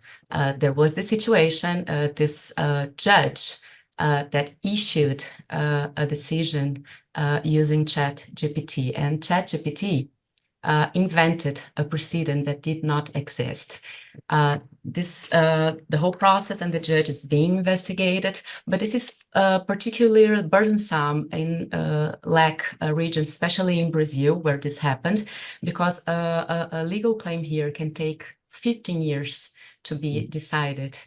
There was the situation, this judge that issued a decision using ChatGPT, and ChatGPT invented a precedent that did not exist. The whole process and the judge is being investigated, but this is particularly burdensome in LAC regions, especially in Brazil, where this happened, because a legal claim here can take 15 years to be decided,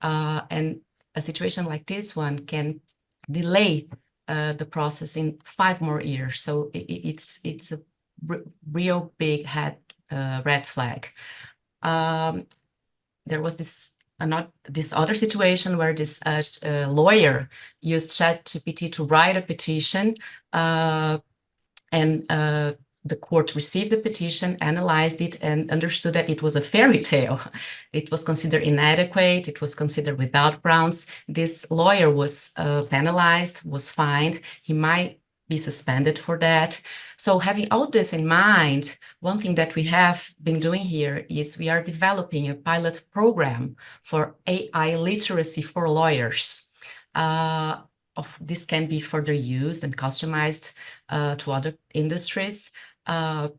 and a situation like this one can delay the process in 5 more years. So it's a real big red flag. There was this other situation where this lawyer used ChatGPT to write a petition, and the court received the petition, analyzed it, and understood that it was a fairy tale. It was considered inadequate. It was considered without grounds. This lawyer was penalized, was fined. He might be suspended for that. So having all this in mind, one thing that we have been doing here is we are developing a pilot program for AI literacy for lawyers. This can be further used and customized to other industries. But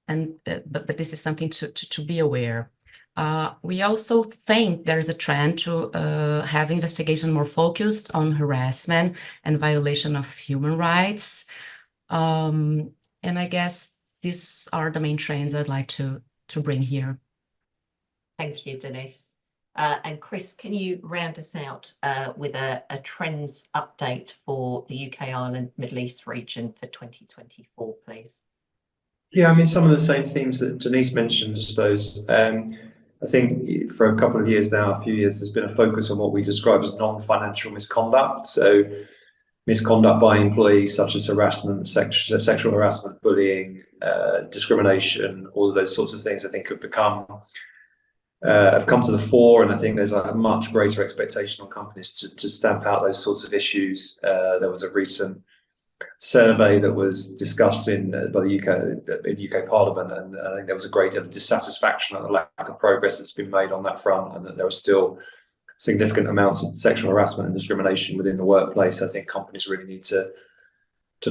this is something to be aware. We also think there is a trend to have investigation more focused on harassment and violation of human rights. And I guess these are the main trends I'd like to bring here. Thank you, Denise. And Chris, can you round us out with a trends update for the UK, Ireland, Middle East region for 2024, please? Yeah, I mean, some of the same themes that Denise mentioned, I suppose. I think for a couple of years now, a few years, there's been a focus on what we describe as non-financial misconduct. So misconduct by employees such as harassment, sexual harassment, bullying, discrimination, all of those sorts of things, I think have come to the fore, and I think there's a much greater expectation on companies to stamp out those sorts of issues. There was a recent survey that was discussed by the UK Parliament, and I think there was a great deal of dissatisfaction at the lack of progress that's been made on that front, and that there are still significant amounts of sexual harassment and discrimination within the workplace. I think companies really need to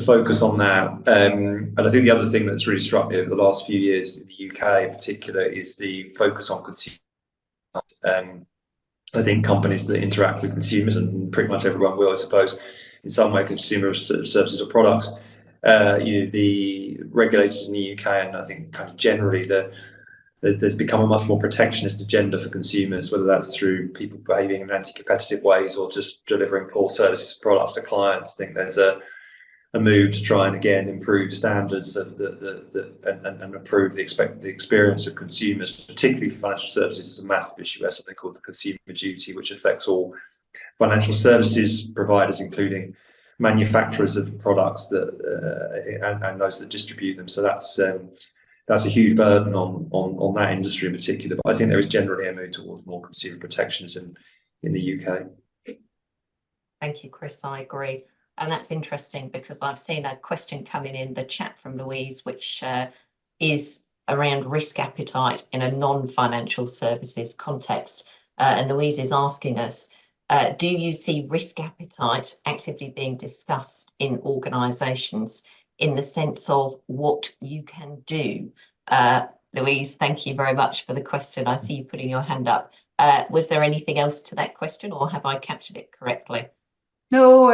focus on that. And I think the other thing that's really struck me over the last few years in the UK in particular is the focus on consumers. I think companies that interact with consumers, and pretty much everyone will, I suppose, in some way, consumer services or products, the regulators in the UK, and I think kind of generally there's become a much more protectionist agenda for consumers, whether that's through people behaving in anti-competitive ways or just delivering poor services and products to clients. I think there's a move to try and again improve standards and improve the experience of consumers, particularly for financial services. Is a massive issue. There's something called the Consumer Duty, which affects all financial services providers, including manufacturers of products and those that distribute them. So that's that's a huge burden on that industry in particular. But I think there is generally a move towards more consumer protectionism in the UK. Thank you, Chris. I agree. And that's interesting because I've seen a question coming in the chat from Louise, which is around risk appetite in a non-financial services context. And Louise is asking us, do you see risk appetite actively being discussed in organisations in the sense of what you can do? Louise, thank you very much for the question. I see you putting your hand up. Was there anything else to that question, or have I captured it correctly? No,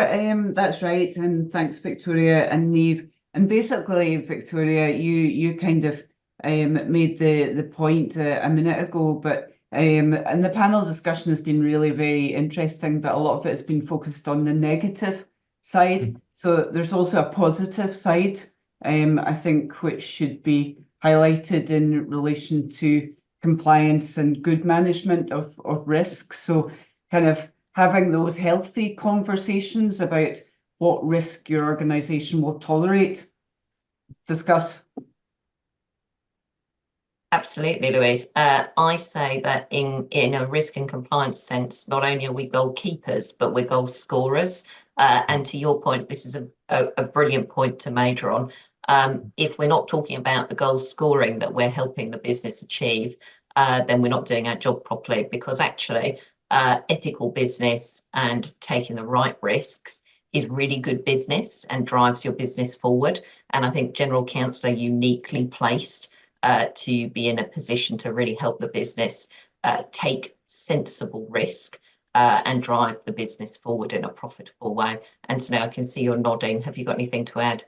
that's right, and thanks, Victoria and Niamh. And basically, Victoria, you kind of made the point a minute ago, but and the panel discussion has been really very interesting, but a lot of it has been focused on the negative side. So there's also a positive side, I think, which should be highlighted in relation to compliance and good management of risks. So kind of having those healthy conversations about what risk your organisation will tolerate. Discuss. Absolutely, Louise. I say that in a risk and compliance sense, not only are we goalkeepers, but we're goal scorers. And to your point, this is a brilliant point to major on. If we're not talking about the goal scoring that we're helping the business achieve, then we're not doing our job properly, because actually ethical business and taking the right risks is really good business and drives your business forward. And I think General Counsel are uniquely placed to be in a position to really help the business take sensible risk and drive the business forward in a profitable way. Anthony, I can see you're nodding. Have you got anything to add?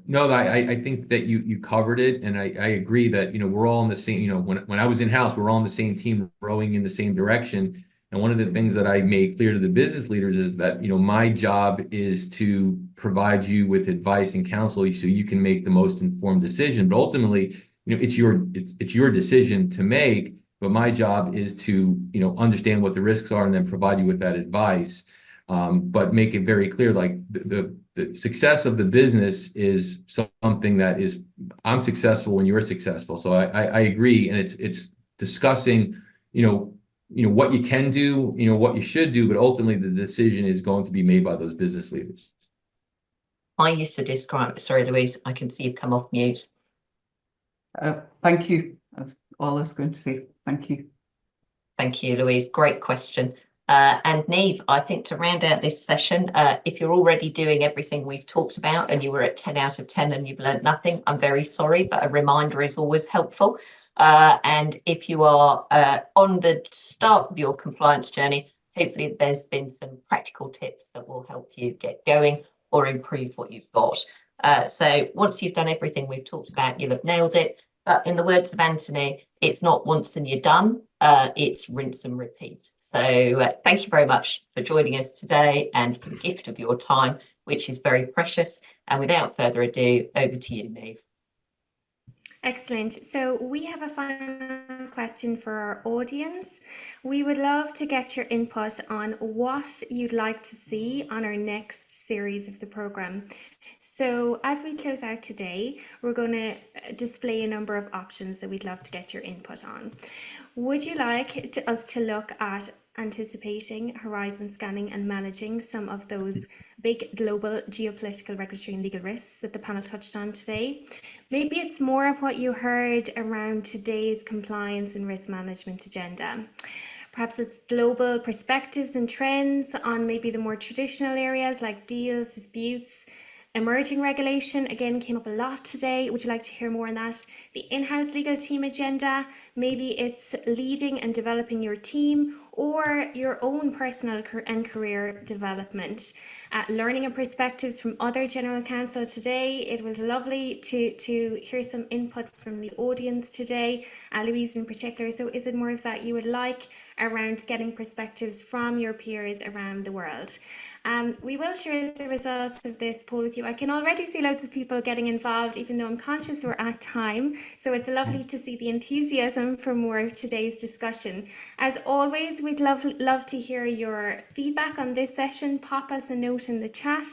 No, I think that you covered it, and I agree that we're all on the same. When I was in house, we're all on the same team, rowing in the same direction. And one of the things that I made clear to the business leaders is that my job is to provide you with advice and counsel so you can make the most informed decision. But ultimately, it's your decision to make. But my job is to understand what the risks are and then provide you with that advice. But make it very clear, like the success of the business is something that is, I'm successful when you're successful. So I agree, and it's discussing what you can do, what you should do, but ultimately the decision is going to be made by those business leaders. I used to describe, sorry, Louise, I can see you've come off mute. Thank you. That's all I was going to say. Thank you. Thank you, Louise. Great question. And Niamh, I think to round out this session, if you're already doing everything we've talked about and you were at 10 out of 10 and you've learned nothing, I'm very sorry, but a reminder is always helpful. And if you are on the start of your compliance journey, hopefully there's been some practical tips that will help you get going or improve what you've got. So once you've done everything we've talked about, you'll have nailed it. But in the words of Anthony, it's not once and you're done, it's rinse and repeat. So thank you very much for joining us today and for the gift of your time, which is very precious. And without further ado, over to you, Niamh. Excellent. So we have a final question for our audience. We would love to get your input on what you'd like to see on our next series of the programme. So as we close out today, we're going to display a number of options that we'd love to get your input on. Would you like us to look at anticipating, horizon scanning and managing some of those big global geopolitical, regulatory and legal risks that the panel touched on today? Maybe it's more of what you heard around today's compliance and risk management agenda. Perhaps it's global perspectives and trends on maybe the more traditional areas like deals, disputes. Emerging regulation, again, came up a lot today. Would you like to hear more on that? The in-house legal team agenda, maybe it's leading and developing your team or your own personal and career development. Learning and perspectives from other General Counsel today. It was lovely to hear some input from the audience today, Louise in particular. So is it more of that you would like around getting perspectives from your peers around the world? We will share the results of this poll with you. I can already see loads of people getting involved, even though I'm conscious we're at time. So it's lovely to see the enthusiasm for more of today's discussion. As always, we'd love to hear your feedback on this session. Pop us a note in the chat.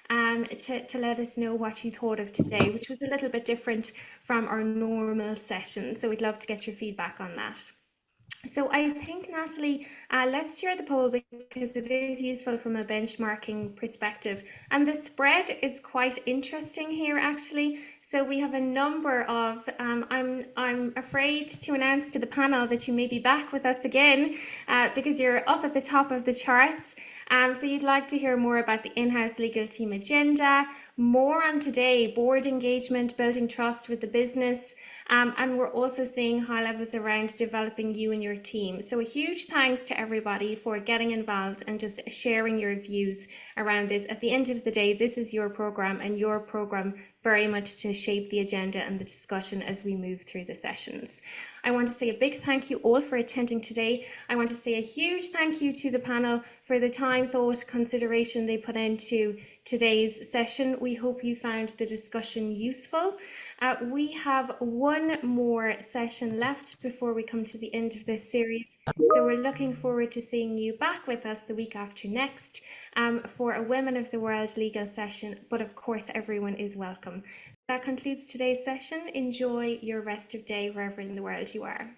to let us know what you thought of today, which was a little bit different from our normal session. So we'd love to get your feedback on that. So I think, Natalie, let's share the poll because it is useful from a benchmarking perspective. And the spread is quite interesting here, actually. So we have a number of, I'm afraid to announce to the panel that you may be back with us again because you're up at the top of the charts. So you'd like to hear more about the in-house legal team agenda, more on today, board engagement, building trust with the business, and we're also seeing high levels around developing you and your team. So a huge thanks to everybody for getting involved and just sharing your views around this. At the end of the day, this is your program and your program very much to shape the agenda and the discussion as we move through the sessions. I want to say a big thank you all for attending today. I want to say a huge thank you to the panel for the time, thought, consideration they put into today's session. We hope you found the discussion useful. We have one more session left before we come to the end of this series. So we're looking forward to seeing you back with us the week after next for a Women of the World legal session. But of course, everyone is welcome. That concludes today's session. Enjoy your rest of day wherever in the world you are.